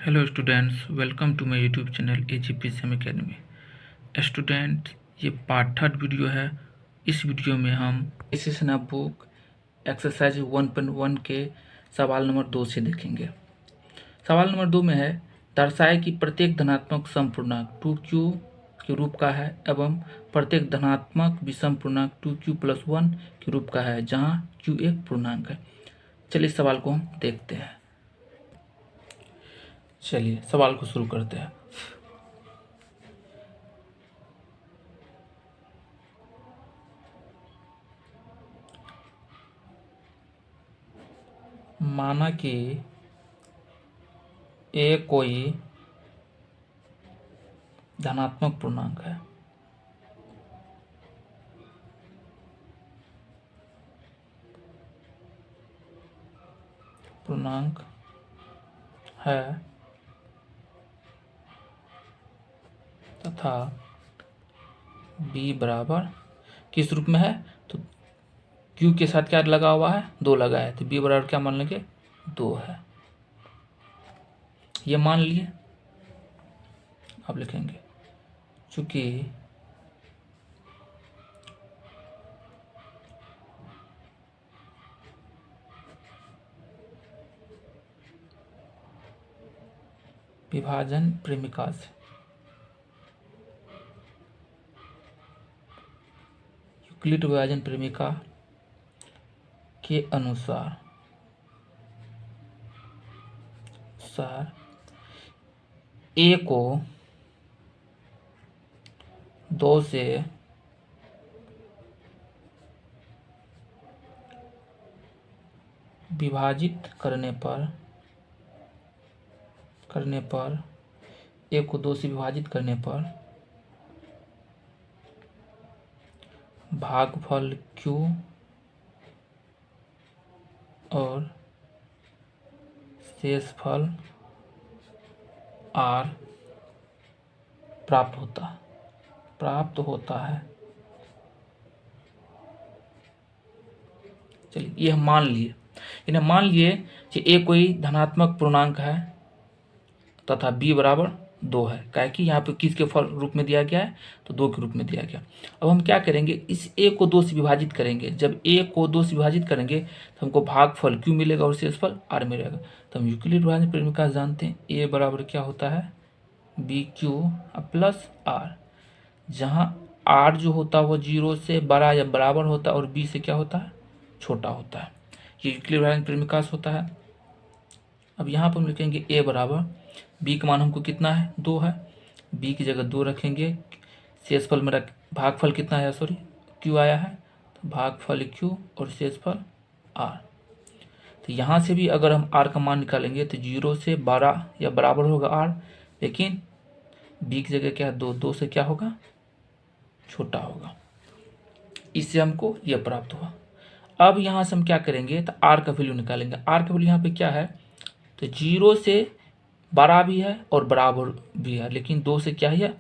Hello students, welcome to my YouTube channel AGP Sam academy. Student, ये part 3 video है। इस video में हम सेशन बुक एक्सरसाइज 1.1 के सवाल नंबर 2 से देखेंगे। सवाल नंबर 2 में है, दर्शाए कि प्रत्येक धनात्मक समपूर्णांक 2q के रूप का है एवं प्रत्येक धनात्मक विषम पूर्णांक 2q+1 के रूप का है, जहाँ q एक पूर्णांक है। चलिए सवाल को हम देखते हैं। चलिए सवाल को शुरू करते हैं। माना कि ए कोई धनात्मक पूर्णांक है। पूर्णांक है तथा b बराबर किस रूप में है, तो q के साथ क्या लगा हुआ है, 2 लगा है, तो b बराबर क्या मान लेंगे, 2 है। ये मान लिए। अब लिखेंगे चूंकि विभाजन प्रेमिका से यूक्लिड विभाजन प्रेमिका के अनुसार ए को 2 से विभाजित करने पर ए को 2 से विभाजित करने पर भागफल q और शेषफल r प्राप्त होता है। चलिए ये हम मान लिए। इन्हें मान लिए कि ए कोई धनात्मक पूर्णांक है तथा b बराबर 2 है। क्या कि यहाँ पे किसके फल रूप में दिया गया है, तो 2 के रूप में दिया गया। अब हम क्या करेंगे, इस a को 2 से विभाजित करेंगे। जब a को 2 से विभाजित करेंगे तो हमको भागफल q मिलेगा और शेषफल r मिलेगा। तो हम यूक्लिड विभाजन प्रेमिका जानते हैं, a बराबर क्या होता है, BQ प्लस r, जहाँ r जो होता है वो 0 से बड़ा या बराबर होता है और b से क्या होता है, छोटा होता है। ये यूक्लिड विभाजन प्रेमिका से होता है। अब यहाँ पर हम लिखेंगे a बराबर b का मान हमको कितना है, 2 है, b की जगह 2 रखेंगे। शेषफल मेरा भागफल कितना है, सॉरी q आया है, तो भागफल q और शेषफल r। तो यहाँ से भी अगर हम r का मान निकालेंगे तो 0 से 12 या बराबर होगा r, लेकिन b की जगह क्या है, 2 से क्या होगा, छोटा होगा। इससे हमको यह प्राप्त हुआ। अब यहाँ से हम क्या करेंगे, तो r का वैल्यू निकालेंगे। r का वैल्यू यहाँ पे क्या है, तो 0 से बड़ा भी है और बराबर भी है, लेकिन 2 से क्या है,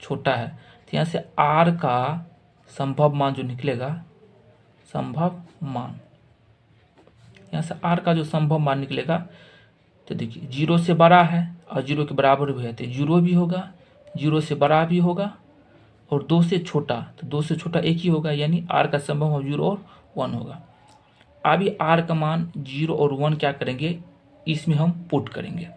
छोटा है। तो यहाँ से r का संभव मान जो निकलेगा, संभव मान, यहाँ से r का जो संभव मान निकलेगा, तो देखिए 0 से बड़ा है और 0 के बराबर भी है, तो 0 भी होगा, 0 से बड़ा भी होगा और 2 से छोटा, तो 2 से छोटा एक ही होगा, यानी r का संभव 0 और 1 होगा। अभी r का मान 0 और 1 क्या करेंगे, इसमें हम पुट करेंगे।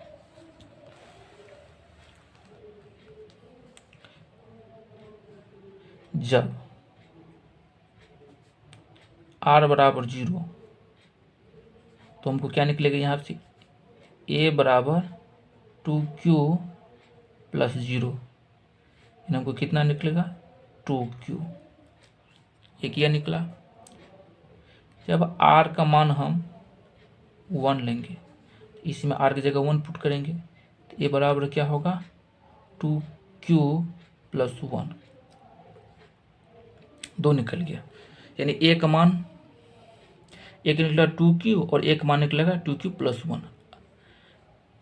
जब r बराबर 0 तो हमको क्या निकलेगा, यहाँ से a बराबर 2q प्लस 0, हमको कितना निकलेगा, 2q। एक यह निकला। जब r का मान हम 1 लेंगे, इसमें r की जगह 1 पुट करेंगे, तो a बराबर क्या होगा, 2q प्लस 1, 2 निकल गया। यानी a का मान एक निकला 2q और एक मान निकलेगा 2q प्लस 1।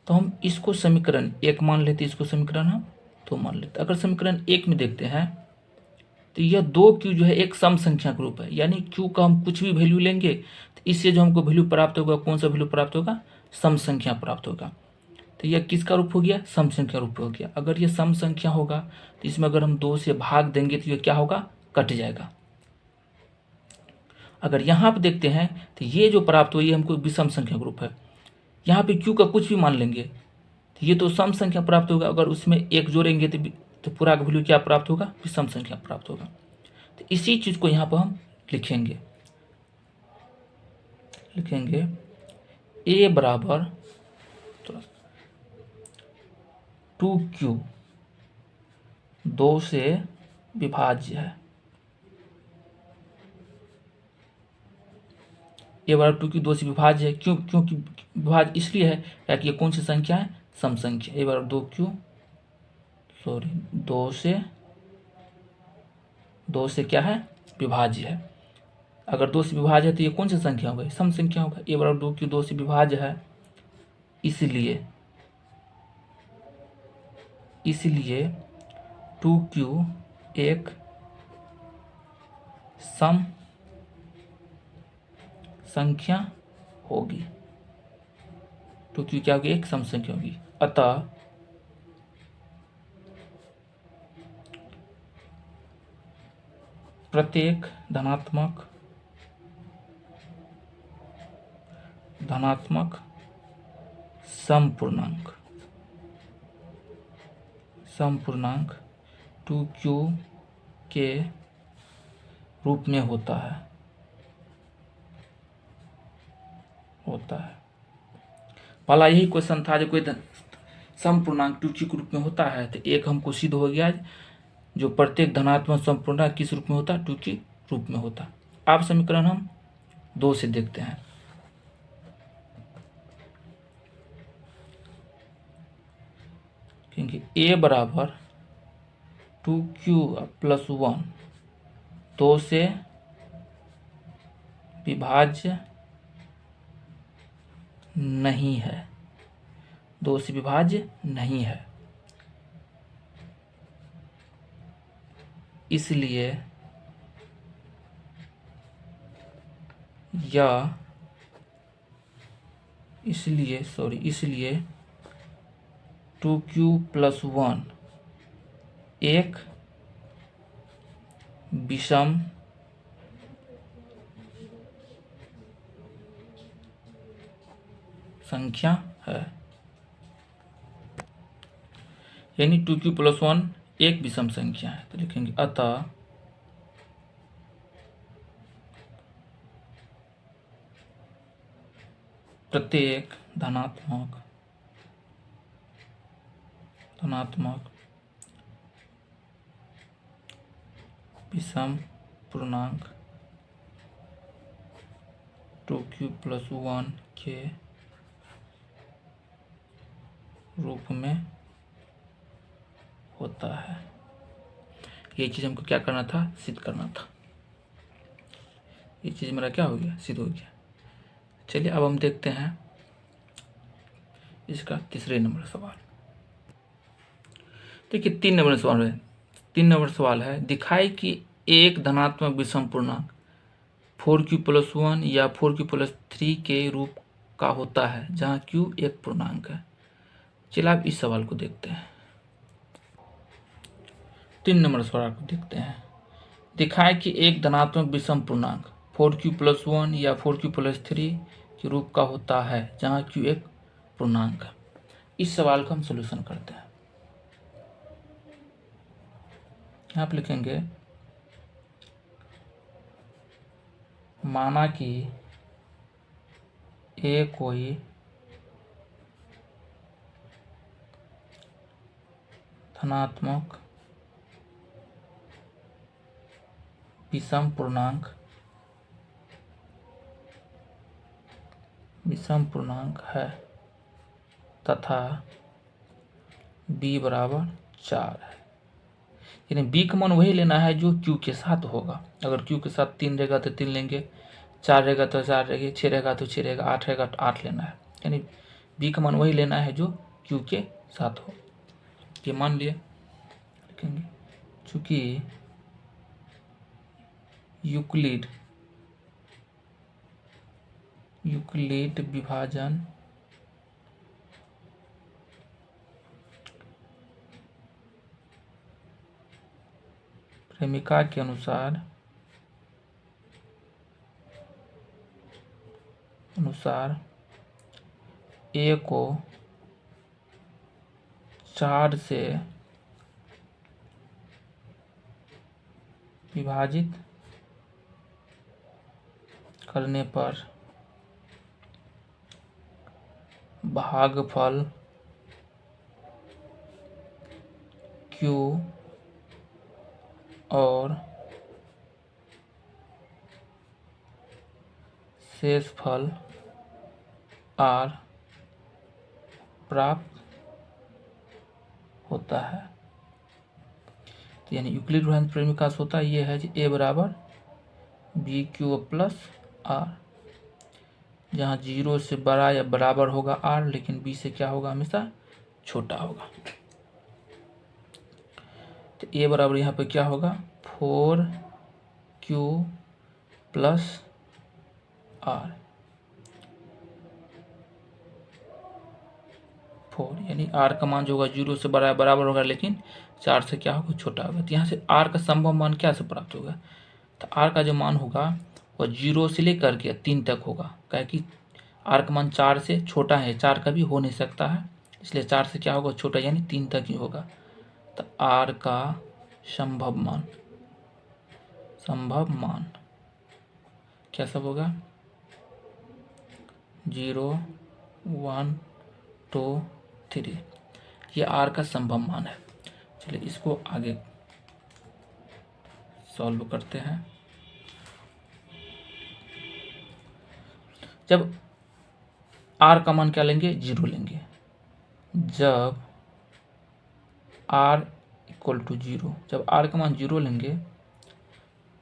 तो हम इसको समीकरण 1 मान लेते, इसको समीकरण हम 2 मान लेते। अगर समीकरण 1 में देखते हैं तो यह 2q जो है एक सम संख्या का रूप है, यानी q का हम कुछ भी वैल्यू लेंगे तो इससे जो हमको वैल्यू प्राप्त होगा, कौन सा वैल्यू प्राप्त होगा, सम संख्या प्राप्त होगा। तो यह किसका रूप हो गया? सम संख्या रूप हो गया। अगर ये सम संख्या होगा तो इसमें अगर हम 2 से भाग देंगे तो ये क्या होगा? कट जाएगा। अगर यहाँ पे देखते हैं तो ये जो प्राप्त हुआ ये हमको विषम संख्या ग्रुप है। यहाँ पे q का कुछ भी मान लेंगे तो ये तो सम संख्या प्राप्त होगा। अगर उसमें 1 जोड़ेंगे तो पूरा का वैल्यू क्या प्राप्त होगा? विषम संख्या प्राप्त होगा। तो इसी चीज को यहाँ पर हम लिखेंगे a बराबर 2q 2 से विभाज्य है। a बराबर 2q 2 से विभाज्य है। क्योंकि विभाज्य इसलिए है ताकि ये कौन सी संख्या है? सम संख्या। a बराबर 2 से क्या है? विभाज्य है। अगर 2 से विभाज्य है तो ये कौन सी संख्या होगा? सम संख्या होगा। a बराबर 2q 2 से विभाज्य है, इसलिए 2q एक सम संख्या होगी। 2q क्या होगी? एक सम संख्या होगी। अतः प्रत्येक धनात्मक समपूर्णांक 2q के रूप में होता है। पहला यही क्वेश्चन था जो कोई समपूर्णांक 2q के रूप में होता है, तो एक हमको सिद्ध हो गया जो प्रत्येक धनात्मक समपूर्णांक किस रूप में होता है? 2q रूप में होता है। अब समीकरण हम 2 से देखते हैं। क्योंकि a बराबर 2q प्लस 1 2 से विभाज्य नहीं है। 2 से विभाज्य नहीं है, इसलिए 2q प्लस 1 एक विषम संख्या है। यानी 2q प्लस 1 एक विषम संख्या है। तो लिखेंगे अतः प्रत्येक धनात्मक विषम पूर्णांक 2q प्लस 1 के रूप में होता है। ये चीज हमको क्या करना था? सिद्ध करना था। ये चीज मेरा क्या हो गया? सिद्ध हो गया। चलिए अब हम देखते हैं इसका तीसरे नंबर सवाल। देखिए 3 नंबर सवाल है। दिखाई कि एक धनात्मक विषम पूर्णांक 4q प्लस 1 या 4q प्लस 3 के रूप का होता है जहां q एक पूर्णांक है। चलिए आप इस सवाल को देखते हैं। 3 नंबर सवाल को देखते हैं। दिखाए कि एक धनात्मक विषम पूर्णांक 4q प्लस 1 या 4q प्लस 3 के रूप का होता है जहां q एक पूर्णांक है। इस सवाल का हम सॉल्यूशन करते हैं। यहाँ पे लिखेंगे माना कि a कोई धनात्मक विषम पूर्णांक है तथा b बराबर 4 है। यानी b का मान वही लेना है जो q के साथ होगा। अगर q के साथ 3 रहेगा तो 3 लेंगे, 4 रहेगा तो 4 रहेगी, 6 रहेगा तो 6 रहेगा, 8 रहेगा तो 8 लेना है। यानी b का मान वही लेना है जो q के साथ हो। ये मान लिए लिखेंगे चूंकि यूक्लिड विभाजन प्रेमिका के अनुसार ए को 4 से विभाजित करने पर भागफल Q और शेषफल R प्राप्त होता है। तो यानी यूक्लिड रोहन प्रेमिका से होता ये है कि ए बराबर बी क्यू प्लस आर, जहाँ 0 से बड़ा या बराबर होगा आर, लेकिन बी से क्या होगा, हमेशा छोटा होगा। तो ए बराबर यहाँ पे क्या होगा, 4Q प्लस आर, 4 यानी आर का मान जो होगा 0 से बड़ा बराबर होगा, लेकिन 4 से क्या होगा, छोटा होगा। तो यहाँ से आर का संभव मान क्या से प्राप्त होगा, तो आर का जो मान होगा वह 0 से लेकर के 3 तक होगा, क्या कि आर का मान 4 से छोटा है, 4 का भी हो नहीं सकता है, इसलिए 4 से क्या होगा, छोटा, यानी 3 तक ही होगा। तो आर का संभव मान क्या सब होगा, 0 1 2 3, ये आर का संभव मान है। चलिए इसको आगे सॉल्व करते हैं। जब आर का मान क्या लेंगे, 0 लेंगे, जब r इक्वल टू 0, जब r का मान 0 लेंगे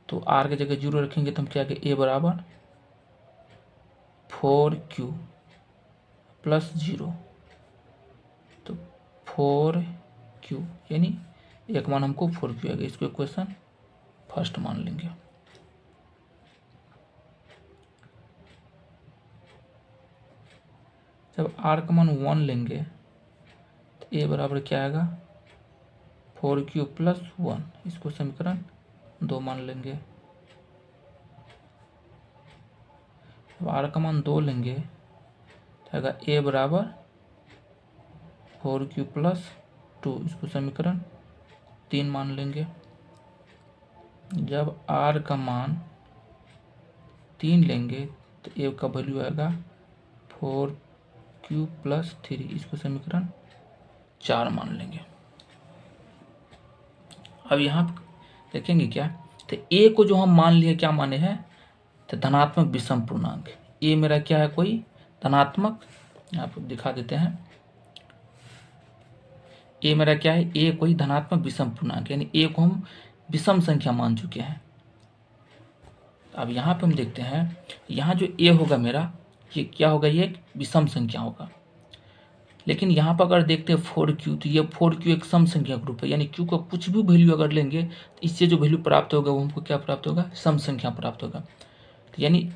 तो r के जगह 0 रखेंगे तो हम क्या कहें, a बराबर 4Q प्लस 0, तो 4Q यानी एक मान हमको 4Q आएगा, इसको इक्वेशन फर्स्ट मान लेंगे। जब r का मान 1 लेंगे तो a बराबर क्या आएगा, 4Q प्लस 1, इसको समीकरण 2 मान लेंगे। जब r का मान 2 लेंगे तो आएगा a बराबर 4Q प्लस 2, इसको समीकरण 3 मान लेंगे। जब r का मान 3 लेंगे तो a का वैल्यू आएगा 4Q प्लस 3, इसको समीकरण 4 मान लेंगे। अब यहाँ देखेंगे क्या, तो a को जो हम मान लिए क्या माने हैं, तो धनात्मक विषम पूर्णांक। a मेरा क्या है, कोई धनात्मक, आप दिखा देते हैं, a मेरा क्या है, a कोई धनात्मक विषम पूर्णांक, यानी a को हम विषम संख्या मान चुके हैं। अब यहाँ पे हम देखते हैं, यहाँ जो a होगा मेरा, ये क्या होगा, ये एक विषम संख्या होगा। लेकिन यहाँ पर अगर देखते हैं 4Q, तो ये 4Q एक सम संख्या ग्रुप है, यानी Q का कुछ भी वैल्यू अगर लेंगे तो इससे जो वैल्यू प्राप्त होगा वो हमको क्या प्राप्त होगा, सम संख्या प्राप्त होगा। तो यानी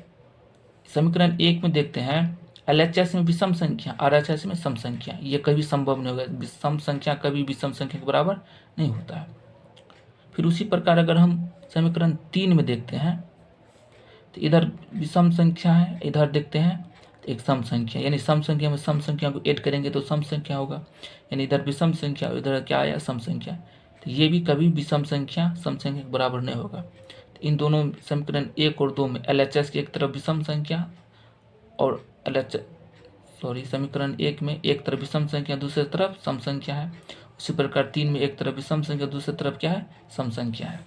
समीकरण 1 में देखते हैं LHS में विषम संख्या, RHS में सम संख्या, ये कभी संभव नहीं होगा, विषम संख्या कभी विषम संख्या के बराबर नहीं होता है। फिर उसी प्रकार अगर हम समीकरण 3 में देखते हैं तो इधर विषम संख्या है, इधर देखते हैं एक सम संख्या, यानी सम संख्या में सम संख्या को ऐड करेंगे तो सम संख्या होगा, यानी इधर विषम संख्या, इधर क्या आया, सम संख्या। तो ये भी कभी विषम संख्या सम संख्या के बराबर नहीं होगा। तो इन दोनों समीकरण 1 और 2 में LHS की एक तरफ विषम संख्या और समीकरण 1 में एक तरफ विषम संख्या, दूसरी तरफ सम संख्या है। उसी प्रकार 3 में एक तरफ विषम संख्या, दूसरी तरफ क्या है, सम संख्या है।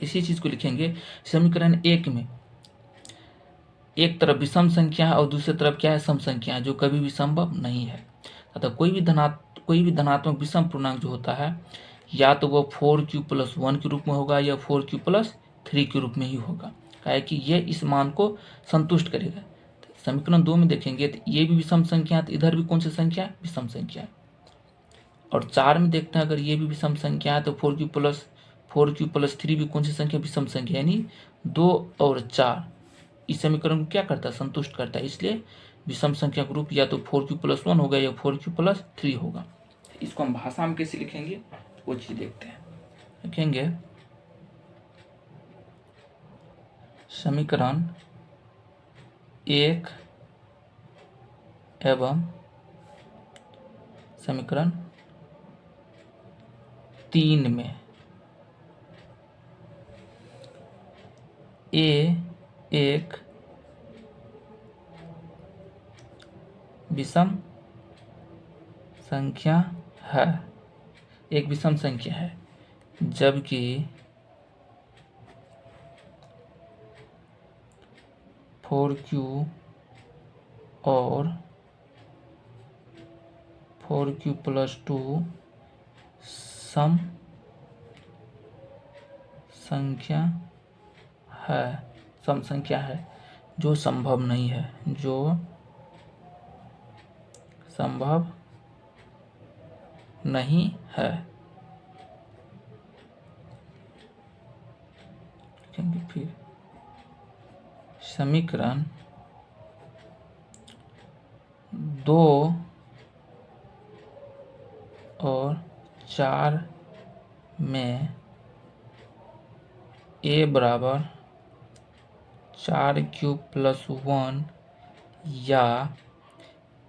इसी चीज को लिखेंगे समीकरण 1 में एक तरफ विषम संख्या है और दूसरी तरफ क्या है, सम संख्या है, जो कभी भी संभव नहीं है। अतः कोई भी धनात्मक विषम पूर्णांक जो होता है, या तो वो 4Q प्लस 1 के रूप में होगा या 4Q प्लस 3 के रूप में ही होगा, क्या कि ये इस मान को संतुष्ट करेगा। तो समीकरण 2 में देखेंगे तो ये भी विषम संख्या है, तो इधर भी कौन सी संख्या है, विषम संख्या है। और 4 में देखते हैं अगर ये भी विषम संख्या है तो 4Q प्लस 3 भी कौन सी संख्या, विषम संख्या, यानी 2 और 4 इस समीकरण को क्या करता है, संतुष्ट करता है। इसलिए विषम संख्या ग्रुप या तो 4Q प्लस 1 होगा या 4Q प्लस 3 होगा। इसको हम भाषा में कैसे लिखेंगे वो चीज़ देखते हैं। लिखेंगे समीकरण 1 एवं समीकरण 3 में ए एक विषम संख्या है, एक विषम संख्या है, जबकि 4q और 4q+2 सम संख्या है, सम संख्या है, जो संभव नहीं है, जो संभव नहीं है। फिर समीकरण 2 और 4 में a बराबर 4q+1 या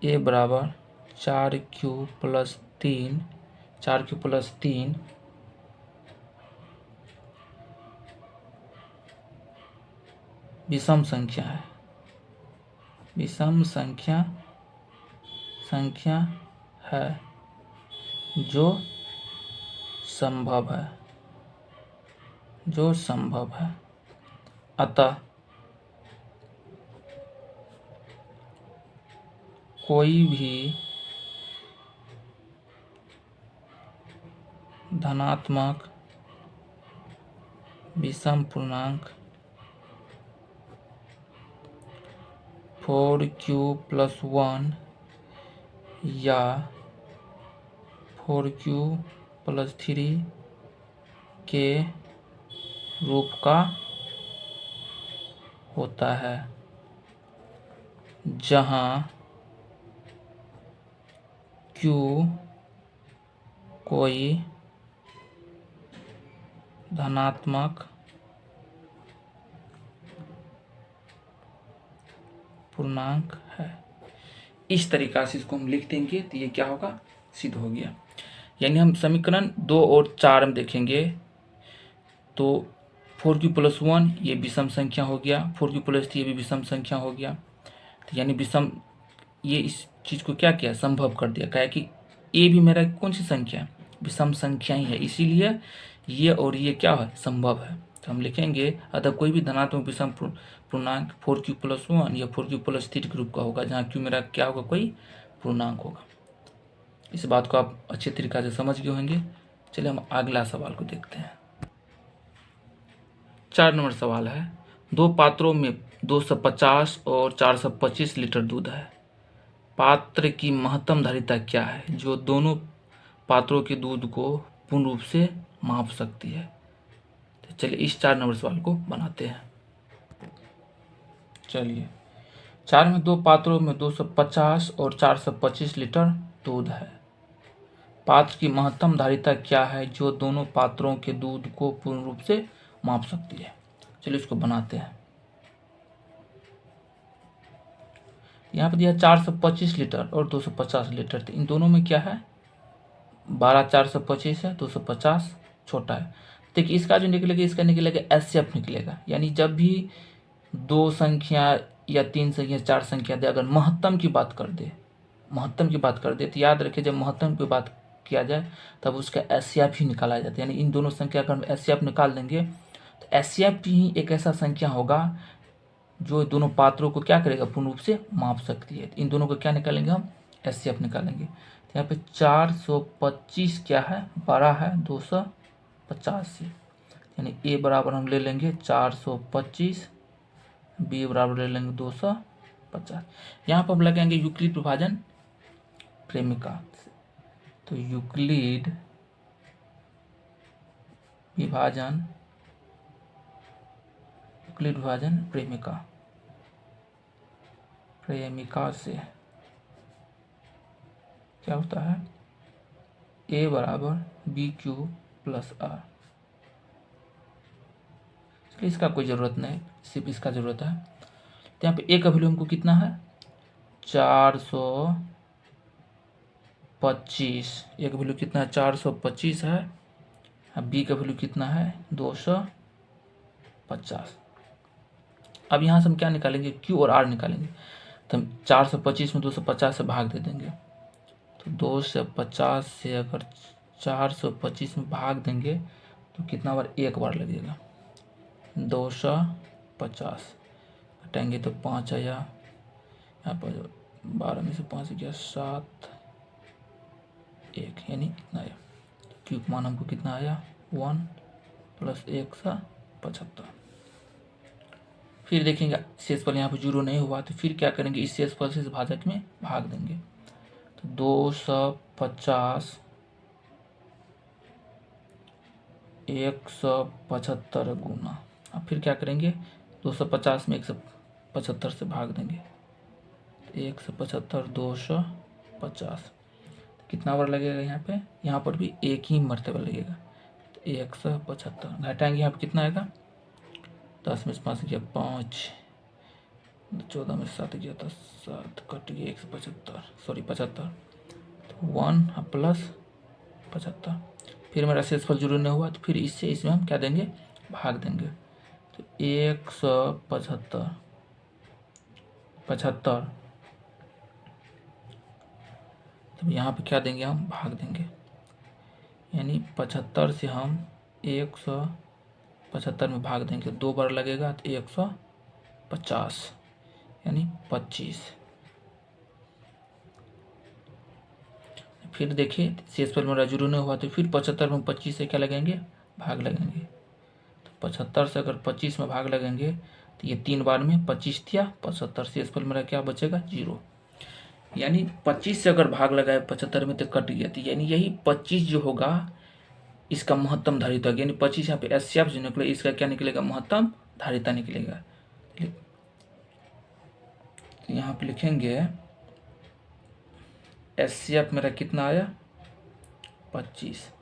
a बराबर 4q+3 विषम संख्या है, विषम संख्या है, जो संभव है, जो संभव है। अतः कोई भी धनात्मक विषम पूर्णांक 4q+1 या 4q+3 के रूप का होता है, जहाँ q कोई धनात्मक पूर्णांक है। इस तरीका से इसको हम लिख देंगे तो ये क्या होगा, सिद्ध हो गया। यानी हम समीकरण 2 और 4 में देखेंगे तो 4q+1 ये विषम संख्या हो गया, 4q+3 ये भी विषम संख्या हो गया। तो यानी विषम, ये इस चीज़ को क्या किया, संभव कर दिया। क्या है कि ए भी मेरा कौन सी संख्या है, विषम संख्या ही है, इसीलिए ये और ये क्या है, संभव है। तो हम लिखेंगे अतः कोई भी धनात्मक विषम पूर्णांक 4q+1 या 4q+3 के रूप का होगा, जहाँ q मेरा क्या होगा, कोई पूर्णांक होगा। इस बात को आप अच्छे तरीक़ा से समझ गए होंगे। चलिए हम अगला सवाल को देखते हैं। 4 नंबर सवाल है, 2 पात्रों में 250 और 425 लीटर दूध है। पात्र की महत्तम धारिता क्या है, जो दोनों पात्रों के दूध को पूर्ण रूप से माप सकती है। तो चलिए इस 4 नंबर सवाल को बनाते हैं। चलिए 4 में 2 पात्रों में 250 और 425 लीटर दूध है। पात्र की महत्तम धारिता क्या है, जो दोनों पात्रों के दूध को पूर्ण रूप से माप सकती है। चलिए इसको बनाते हैं। यहाँ पर दिया 425 लीटर और 250 लीटर, तो इन दोनों में क्या है, 12 425 है, 250 छोटा है। देखिए इसका जो निकलेगा, इसका निकलेगा एचसीएफ निकलेगा। यानी जब भी 2 संख्या या 3 संख्या 4 संख्या दे, अगर महत्तम की बात कर दे, महत्तम की बात कर दे, तो याद रखिए जब महत्तम की बात किया जाए तब उसका एचसीएफ ही निकाला जाता है। यानी इन दोनों संख्या का हम एचसीएफ निकाल देंगे तो एचसीएफ ही एक ऐसा संख्या होगा जो दोनों पात्रों को क्या करेगा, पूर्ण रूप से माप सकती है। इन दोनों को क्या निकालेंगे, हम एचसीएफ निकालेंगे। तो यहाँ पे 425 क्या है, बड़ा है 250 से, यानी ए बराबर हम ले लेंगे 425, बी बराबर ले लेंगे 250। यहाँ पर हम लगाएंगे यूक्लिड विभाजन प्रेमिका। तो यूक्लिड विभाजन प्रेमिका से क्या होता है, ए बराबर BQ+R। इसका कोई ज़रूरत नहीं, सिर्फ इसका ज़रूरत है। तो यहाँ पे ए का वैल्यू हमको कितना है 425, ए का वैल्यू कितना है 425 है, अब बी का वैल्यू कितना है 250। अब यहाँ से हम क्या निकालेंगे, क्यू और आर निकालेंगे। तो हम 425 में 250 से भाग दे देंगे, तो 250 से अगर 425 में भाग देंगे तो कितना बार, एक बार लगेगा 250, हटाएंगे तो 5 आया, यहाँ पर 12 में से 5 गया 7, 1 यानी कितना आया, क्यू का मान हमको कितना आया 1 + 175। फिर देखेंगे शेषफल यहाँ पर 0 नहीं हुआ, तो फिर क्या करेंगे, इस शेषफल से इस भाजक में भाग देंगे। तो 250 175 गुना, अब फिर क्या करेंगे 250 में 175 से भाग देंगे, 175 250, कितना बार लगेगा यहाँ पर भी एक ही मरतबा लगेगा, तो 175 घटाएंगे, यहाँ पर कितना आएगा 10 में से 5 गया 5, 14 में 7 गया था 7, कट गया 75, तो 1 + 75। फिर मेरा शेषफल 0 नहीं हुआ, तो फिर इससे इसमें हम क्या देंगे, भाग देंगे। तो 175 75, तो यहाँ पे क्या देंगे, हम भाग देंगे, यानी 75 से हम 175 में भाग देंगे, 2 बार लगेगा तो 150 यानी 25। फिर देखिए शेषफल मेरा 0 नहीं हुआ, तो फिर 75 में 25 से क्या लगेंगे, भाग लगेंगे। तो 75 से अगर 25 में भाग लगेंगे तो ये 3 बार में 25 दिया 75, शेषफल मेरा क्या बचेगा 0, यानी 25 से अगर भाग लगाए 75 में तो कट गया, तो यानी यही 25 जो होगा इसका महत्तम धारिता, यानी 25 यहाँ पे एचसीएफ जो निकले, इसका क्या निकलेगा, महत्तम धारिता निकलेगा। यहाँ पे लिखेंगे एचसीएफ मेरा कितना आया 25।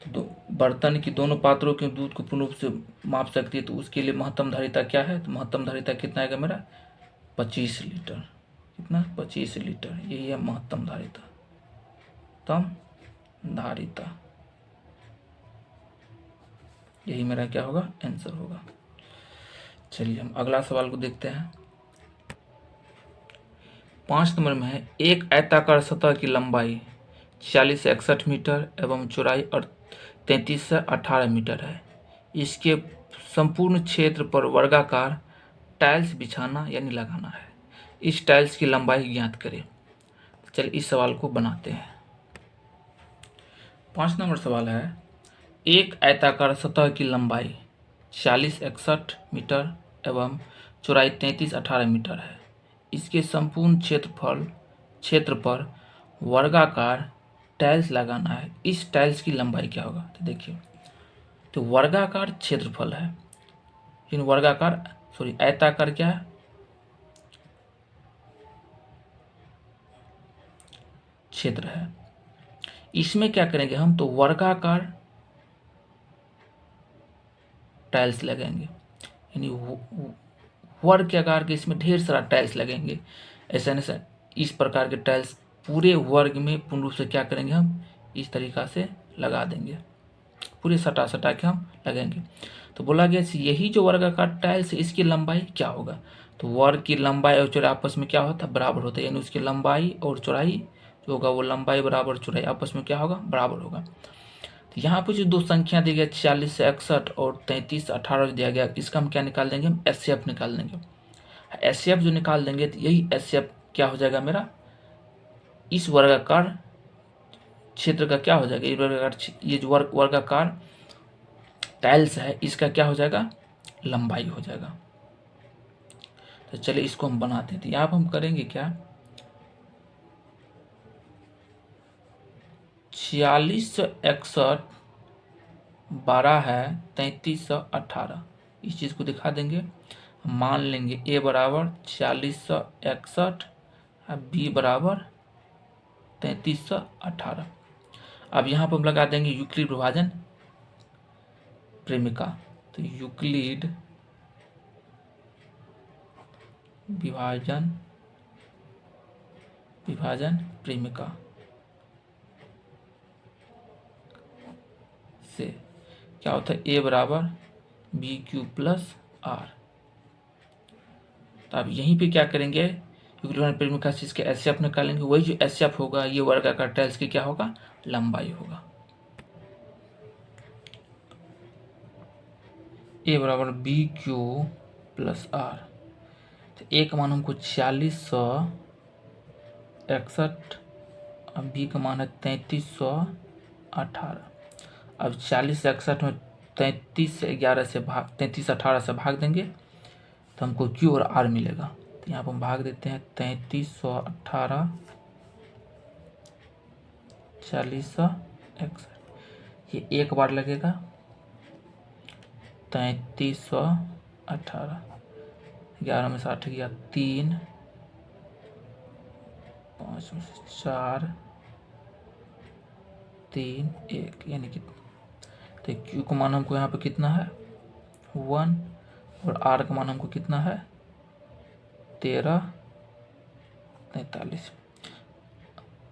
तो बर्तन की दोनों पात्रों के दूध को पूर्ण रूप से माप सकती है, तो उसके लिए महत्तम धारिता क्या है, तो महत्तम धारिता कितना आएगा मेरा 25 लीटर, कितना 25 लीटर, यही है महत्तम धारिता, तम धारिता, यही मेरा क्या होगा, आंसर होगा। चलिए हम अगला सवाल को देखते हैं। 5 नंबर में है, एक आयताकार सतह की लंबाई 40 से 61 मीटर एवं चौड़ाई 33 से 18 मीटर है। इसके संपूर्ण क्षेत्र पर वर्गाकार टाइल्स बिछाना यानी लगाना है। इस टाइल्स की लंबाई ज्ञात करें। चलिए इस सवाल को बनाते हैं। 5 नंबर सवाल है, एक आयताकार सतह की लंबाई 40-61 मीटर एवं चौड़ाई 33-18 मीटर है। इसके संपूर्ण क्षेत्र पर वर्गाकार टाइल्स लगाना है। इस टाइल्स की लंबाई क्या होगा, तो देखिए, तो वर्गाकार क्षेत्रफल है, आयताकार क्या है, क्षेत्र है। इसमें क्या करेंगे हम, तो वर्गाकार टाइल्स लगेंगे, यानी वर्ग के आकार के इसमें ढेर सारा टाइल्स लगेंगे। ऐसा इस प्रकार के टाइल्स पूरे वर्ग में पूर्ण रूप से क्या करेंगे, हम इस तरीका से लगा देंगे, पूरे सटा के हम लगेंगे। तो बोला गया यही जो वर्गाकार टाइल्स है इसकी लंबाई क्या होगा, तो वर्ग की लंबाई और चौड़ाई आपस में क्या होता है, बराबर होता है, यानी उसकी लंबाई और चौड़ाई जो होगा वो लंबाई बराबर चौड़ाई आपस में क्या होगा, बराबर होगा। तो यहाँ पर जो दो संख्या दी गई 40 से 61 और 33 से 18 दिया गया, इसका हम क्या निकाल देंगे, हम एचसीएफ निकाल देंगे। एचसीएफ जो निकाल देंगे तो यही एचसीएफ क्या हो जाएगा मेरा, इस वर्गाकार क्षेत्र का क्या हो जाएगा, ये जो वर्गाकार टाइल्स है इसका क्या हो जाएगा, लंबाई हो जाएगा। तो चलिए इसको हम बनाते हैं। तो यहाँ पर हम करेंगे क्या, 40 से 61 12 है, 33 से 18, इस चीज़ को दिखा देंगे। मान लेंगे ए बराबर 40 से 61 और बी बराबर 33 से 18। अब यहाँ पर हम लगा देंगे यूक्लिड विभाजन प्रेमिका, तो यूक्लिड विभाजन प्रेमिका से क्या होता है, ए बराबर बी क्यू प्लस आर। तो अब यहीं पे क्या करेंगे, यूक्लिडियन प्रेमिका से इसके एचसीएफ निकालेंगे। वही जो एचसीएफ होगा ये वर्गाकार टाइल्स की क्या होगा, लंबाई होगा। ए बराबर बी क्यू प्लस आर। तो ए का मान हमको 4661, अब बी का मान है 3318। अब 4061 में 3318 से भाग देंगे तो हमको क्यू और आर मिलेगा। तो यहाँ पर हम भाग देते हैं 3318 4061, ये एक बार लगेगा 3318, 11 में से 8 गया 3, 5 में से 4, 3, 1, यानी कि तो क्यू का मान हमको यहाँ पे कितना है 1, और आर का मान हमको कितना है 1343।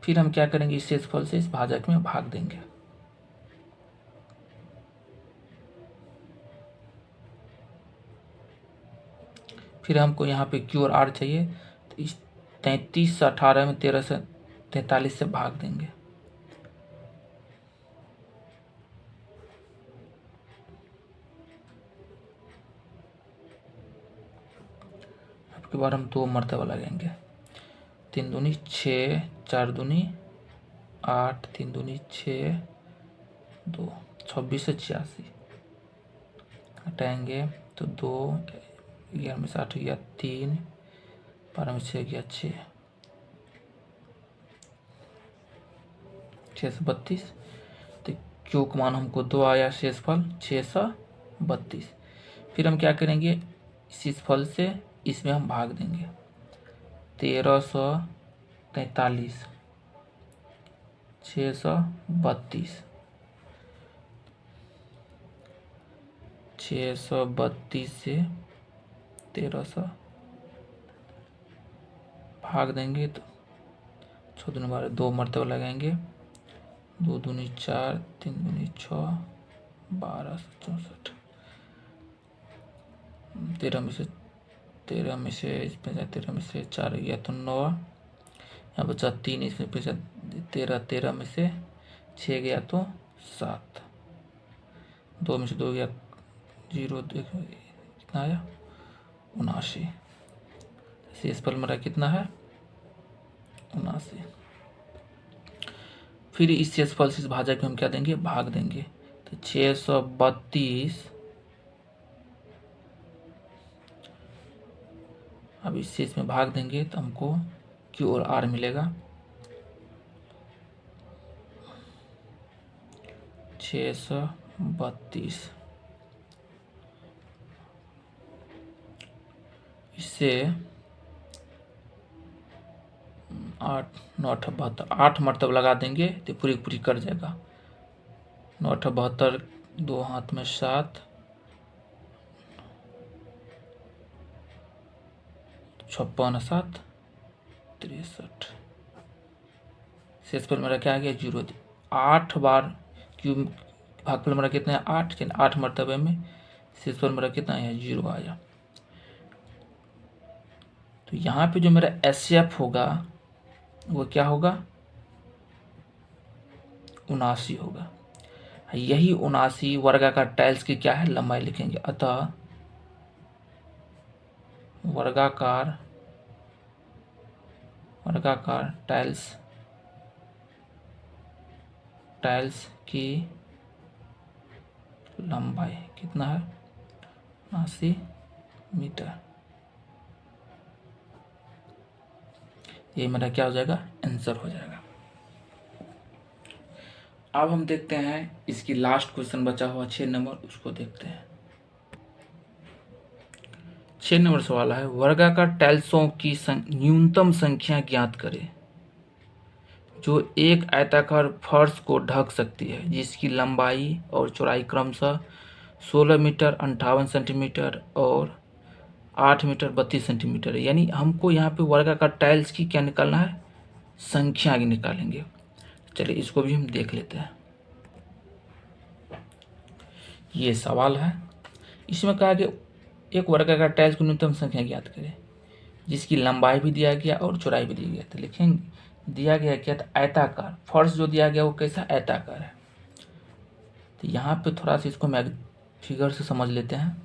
फिर हम क्या करेंगे, इस शेषफल से इस भाजक में भाग देंगे। फिर हमको यहाँ पे क्यू और आर चाहिए, तो इस 33 से 18 में 13 से 43 से भाग देंगे। अब के बाद हम 2 मरतबा लगेंगे, 3 दूनी 6, 4 दूनी 8, 3 दूनी 6, 2, 26 से 86 हटाएंगे तो 2, 11 में से 8 गया 3, 12 में 6 गया 6, 632। तो क्यू का मान हमको 2 आया, शेषफल 632। फिर हम क्या करेंगे, इस फल से इसमें हम भाग देंगे 1343, 632, 632 से 1300 भाग देंगे तो 6 दूनी 12, 2 मरतबा लगाएंगे, 2 दूनी 4, 3 दूनी 6, 12 से 64, 13 में से इसमें 13 में से 4 गया तो 9, यहाँ बचा 3, इसमें बचा 13 में से 6 गया तो 7, 2 में से 2 गया 0, कितना आया 79। शेषफल मेरा कितना है 79। फिर इस शेषफल से इस भाजक में हम क्या देंगे, भाग देंगे। तो 632, अब इस शेष में भाग देंगे तो हमको क्यू और आर मिलेगा 632। इससे 8, 9, 72, 8 मरतब लगा देंगे तो पूरी पूरी कर जाएगा। 9, 72, 2 हाथ में 7, 56, 7, 63। शेषफल मेरा क्या आ गया 0। 8 बार क्यू भागफल मेरा कितना है 8, 8 मरतबे में शेषफल मेरा कितना है 0 आया। तो यहाँ पे जो मेरा एचसीएफ होगा वो क्या होगा 79 होगा। यही 79 वर्गाकार टाइल्स की क्या है लंबाई लिखेंगे। अतः वर्गाकार टाइल्स की लंबाई कितना है 79 मीटर। ये मेरा क्या हो जाएगा आंसर हो जाएगा। अब हम देखते हैं इसकी लास्ट क्वेश्चन बचा हुआ 6 नंबर, उसको देखते हैं। 6 नंबर सवाल है, वर्गाकार टाइल्सों की न्यूनतम संख्या ज्ञात करें जो एक आयताकार फर्श को ढक सकती है, जिसकी लंबाई और चौड़ाई क्रमशः 16 मीटर 58 सेंटीमीटर और 8 मीटर 32 सेंटीमीटर है। यानी हमको यहाँ पे वर्गाकार टाइल्स की क्या निकालना है, संख्या आगे निकालेंगे। चलिए इसको भी हम देख लेते हैं। ये सवाल है, इसमें कहा कि एक वर्गाकार टाइल्स की न्यूनतम संख्या ज्ञात करें जिसकी लंबाई भी दिया गया और चौड़ाई भी दी गई। तो लिखेंगे दिया गया क्या था, आयताकार। फर्श जो दिया गया वो कैसा, आयताकार है। तो यहाँ पे थोड़ा सा इसको मैं फिगर से समझ लेते हैं।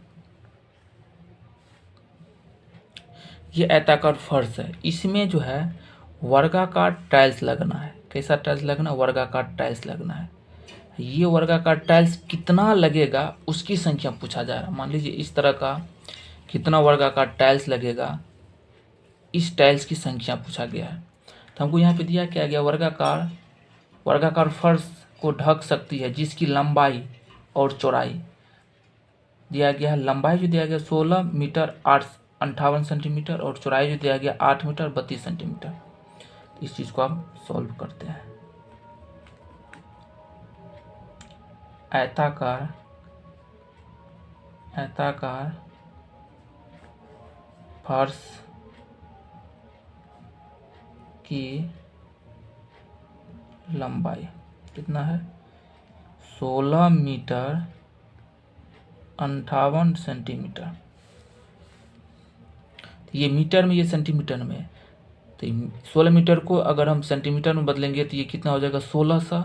ये आयताकार फर्श है, इसमें जो है वर्गाकार टाइल्स लगना है। कैसा टाइल्स लगना, वर्गाकार टाइल्स लगना है। ये वर्गाकार टाइल्स कितना लगेगा उसकी संख्या पूछा जा रहा है। मान लीजिए इस तरह का कितना वर्गाकार टाइल्स लगेगा, इस टाइल्स की संख्या पूछा गया है। तो हमको यहाँ पे दिया क्या गया, वर्गाकार फर्श को ढक सकती है जिसकी लंबाई और चौड़ाई दिया गया है। लंबाई जो दिया गया 16 मीटर 58 सेंटीमीटर और चौड़ाई जो दिया गया 8 मीटर 32 सेंटीमीटर। इस चीज़ को आप सॉल्व करते हैं। आयताकार फर्श की लंबाई कितना है, 16 मीटर 58 सेंटीमीटर। ये मीटर में, ये सेंटीमीटर में। तो 16 मीटर को अगर हम सेंटीमीटर में बदलेंगे तो ये कितना हो जाएगा, 1600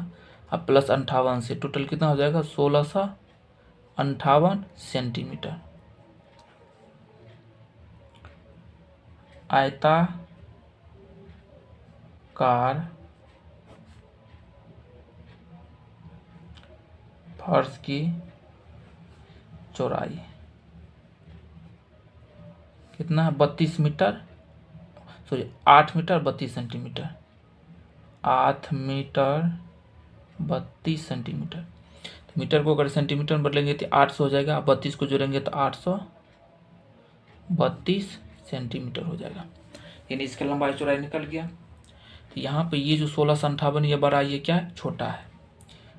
अब प्लस 58 से टोटल कितना हो जाएगा, 1658 सेंटीमीटर। आयताकार फर्श की चौड़ाई कितना है, 32 metre, sorry 8 metre 32 centimetre. 8 metre 32 centimetre. तो मीटर को अगर सेंटीमीटर में बदलेंगे तो 800 हो जाएगा, 32 को जोड़ेंगे तो 832 सेंटीमीटर हो जाएगा। यानी इसका लंबाई चौड़ाई निकल गया। तो यहाँ पे ये जो 1658 ये बड़ा, ये क्या है, छोटा है।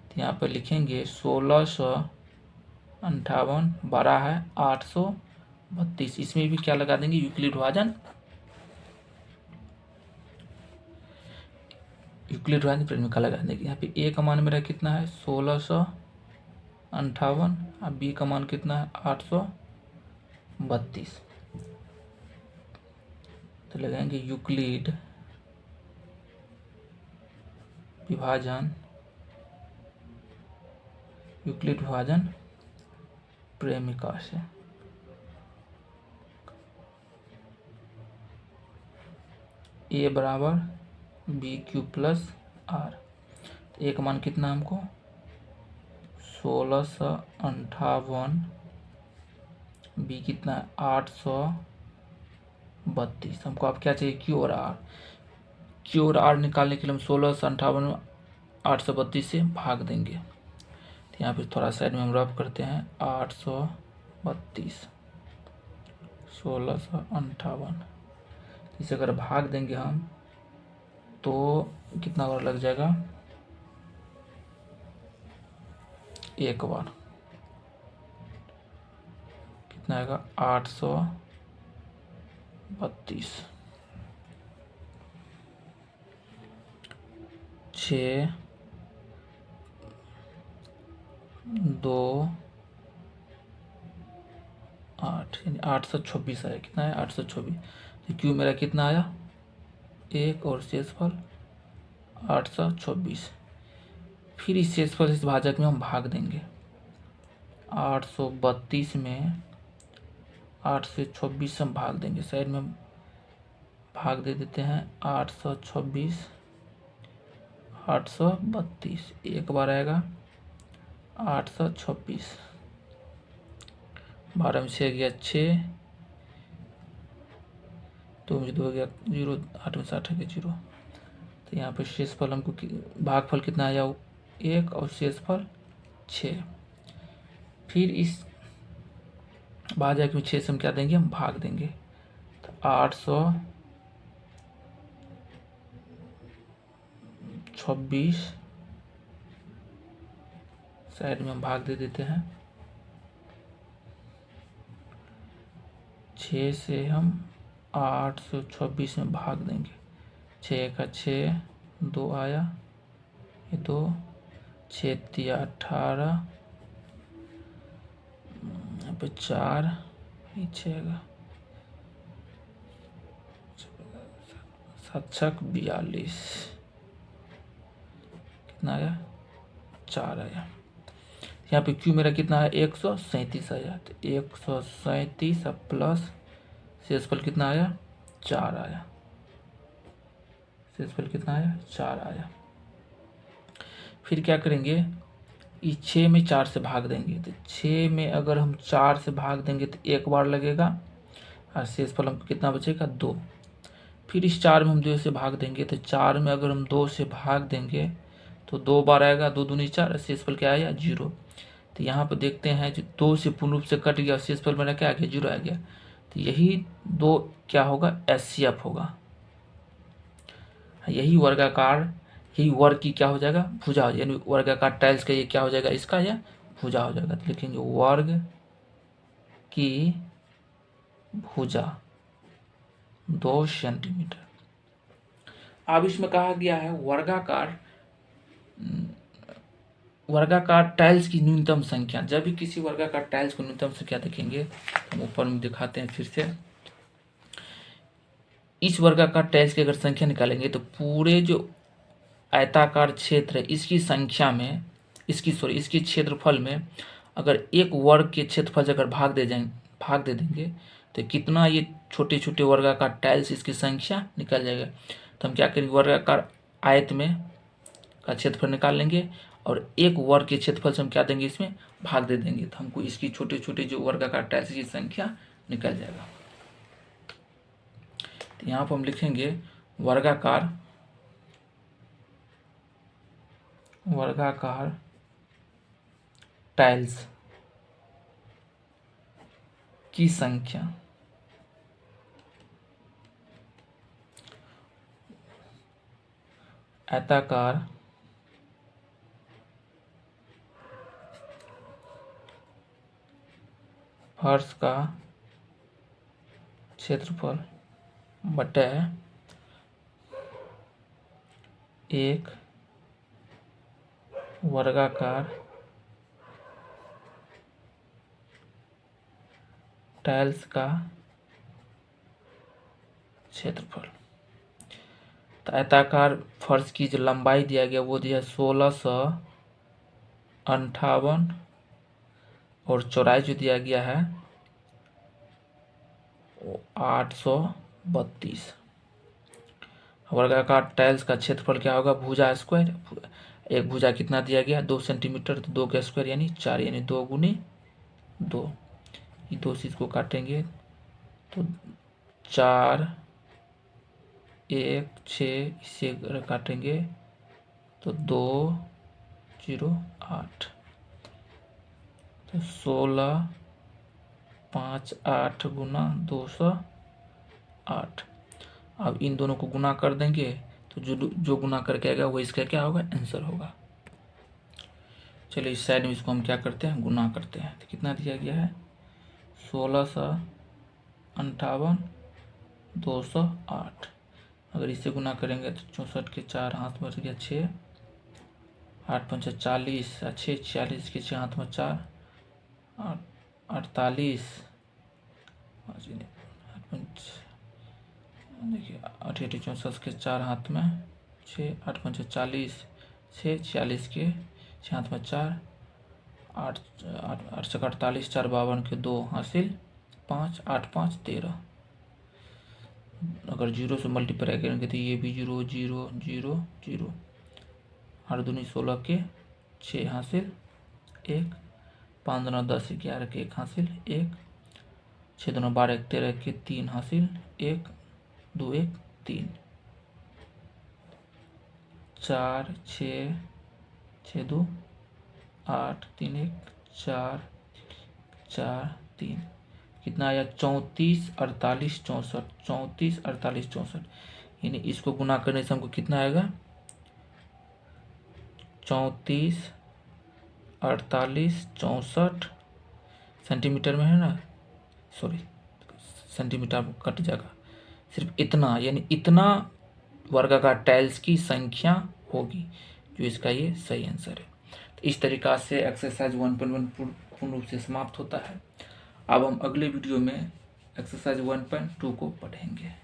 तो यहाँ पे लिखेंगे 1658 बड़ा है 832। इसमें भी क्या लगा देंगे, यूक्लिड विभाजन। यूक्लिड विभाजन प्रमेय का लगा देंगे। यहाँ पे ए का मान मेरा कितना है, 1658 और बी का मान कितना है, 832। तो लगाएंगे यूक्लिड विभाजन प्रेमिका से। ए बराबर बी क्यू प्लस आर। एक मान कितना हमको, 1658, बी कितना है 832। हमको अब क्या चाहिए, क्यू और आर। क्यू और आर निकालने के लिए हम 1658 832 से भाग देंगे। तो यहाँ पे थोड़ा साइड में हम रफ करते हैं, 832 1658 इसे अगर भाग देंगे हम तो कितना और लग जाएगा, एक बार कितना आएगा, 832 6 2 8 यानी 826 आया। कितना है, 826। तो क्यू मेरा कितना आया, एक और शेषफल 826। फिर इस शेषफल इस भाजक में हम भाग देंगे। 832 में 8 से 26 हम भाग देंगे, साइड में भाग दे देते हैं। 826 832 एक बार आएगा 826। 12 में 6 गया 6, 2 में 2 गया 0, 8 में 60 गया 0। तो यहाँ पे शेषफल हमको भागफल कितना आया, 1 और शेषफल 6। फिर इस भाजक में 6 से हम क्या देंगे, हम भाग देंगे। तो 826 साइड में हम भाग दे देते हैं। 6 से हम 826 में भाग देंगे। 6 का 6, 2 आया, ये 2, 6 तिया 18, यहाँ पे 4, ये 6 का 7 छक 42, कितना आया? 4 आया। यहाँ पे क्यू मेरा कितना है? 137 आया। तो 137 अब प्लस शेषफल कितना आया? 4 आया। शेषफल कितना आया? 4 आया। फिर क्या करेंगे? इस 6 में 4 से भाग देंगे। तो 6 में अगर हम 4 से भाग देंगे तो एक बार लगेगा और शेषफल हमको कितना बचेगा? 2। फिर इस 4 में हम 2 से भाग देंगे। तो 4 में अगर हम 2 से भाग देंगे तो 2 बार आएगा, 2 दूनी 4, शेषफल क्या आया? 0। तो यहाँ पर देखते हैं जो 2 से पूर्ण रूप से कट गया, शेषफल मेरा क्या आ गया? 0 आ गया। तो यही 2 क्या होगा? एचसीएफ होगा। यही वर्गाकार, यही वर्ग की क्या हो जाएगा? भुजा, यानी वर्गाकार टाइल्स का ये क्या हो जाएगा? इसका यह भुजा हो जाएगा। तो लिखेंगे वर्ग की भुजा 2 सेंटीमीटर। अब इसमें कहा गया है वर्गाकार टाइल्स की न्यूनतम संख्या। जब भी किसी वर्गाकार टाइल्स को न्यूनतम संख्या देखेंगे, हम ऊपर में दिखाते हैं फिर से। इस वर्गाकार टाइल्स की अगर संख्या निकालेंगे तो पूरे जो आयताकार क्षेत्र है इसकी संख्या में, इसकी क्षेत्रफल में अगर एक वर्ग के क्षेत्रफल से अगर भाग दे देंगे तो कितना ये छोटे छोटे वर्गाकार टाइल्स इसकी संख्या निकल जाएगा। तो हम क्या करेंगे? वर्गाकार आयत में का क्षेत्रफल निकाल लेंगे और एक वर्ग के क्षेत्रफल से हम क्या देंगे? इसमें भाग दे देंगे। तो हमको इसकी छोटे छोटे जो वर्गाकार टाइल्स की संख्या निकल जाएगा। तो यहाँ पर हम लिखेंगे वर्गाकार टाइल्स की संख्या आयताकार फर्श का क्षेत्रफल बटे एक वर्गाकार टाइल्स का क्षेत्रफल। तो आयताकार फर्श की जो लंबाई दिया गया वो दिया 1658 और चौड़ाई जो दिया गया है वो 832। वर्गाकार टाइल्स का क्षेत्रफल क्या होगा? भुजा स्क्वायर। एक भुजा कितना दिया गया? 2 सेंटीमीटर। तो 2 का स्क्वायर यानी 4, यानी 2 गुनी 2। ये 2 चीज को काटेंगे तो 4, 1, 6, इसे अगर काटेंगे तो 2, 0, 8। तो 16, 5, 8 गुना 208। अब इन दोनों को गुना कर देंगे तो जो गुना करके आएगा वो इसका क्या होगा? आंसर होगा। चलिए इस साइड में इसको हम क्या करते हैं? गुना करते हैं। तो कितना दिया गया है? 1658 208। अगर इससे गुना करेंगे तो 64 के 4 हाथ में बच गया 6, 8 5 40, 6 46 के 6 हाथ में 4, 48, देखिए 8 64 के 4 हाथ में 6, 8 5 40, 6 46 के 6 हाथ में 4, 8 8 से 48, 4 52 के 2 हासिल 5, 8 5 13। अगर 0 से मल्टीप्लाई करेंगे तो ये भी 0 0 0 0, 8 दूनी 16 के 6 हासिल 1, 5 दूना 10 11 के 1 हासिल 1, 6 दूना 12 13 के 3 हासिल 1, 2 1 3, 4 6 6 2 8 3 1 4 4 3, कितना आया? 34 48 64, 34 48 64। यानी इसको गुना करने से हमको कितना आएगा? 34 48 64 सेंटीमीटर में है ना, सॉरी सेंटीमीटर कट जाएगा। सिर्फ इतना, यानी इतना वर्गाकार टाइल्स की संख्या होगी, जो इसका ये सही आंसर है। तो इस तरीका से एक्सरसाइज 1.1 पूर्ण रूप से समाप्त होता है। अब हम अगले वीडियो में एक्सरसाइज 1.2 को पढ़ेंगे।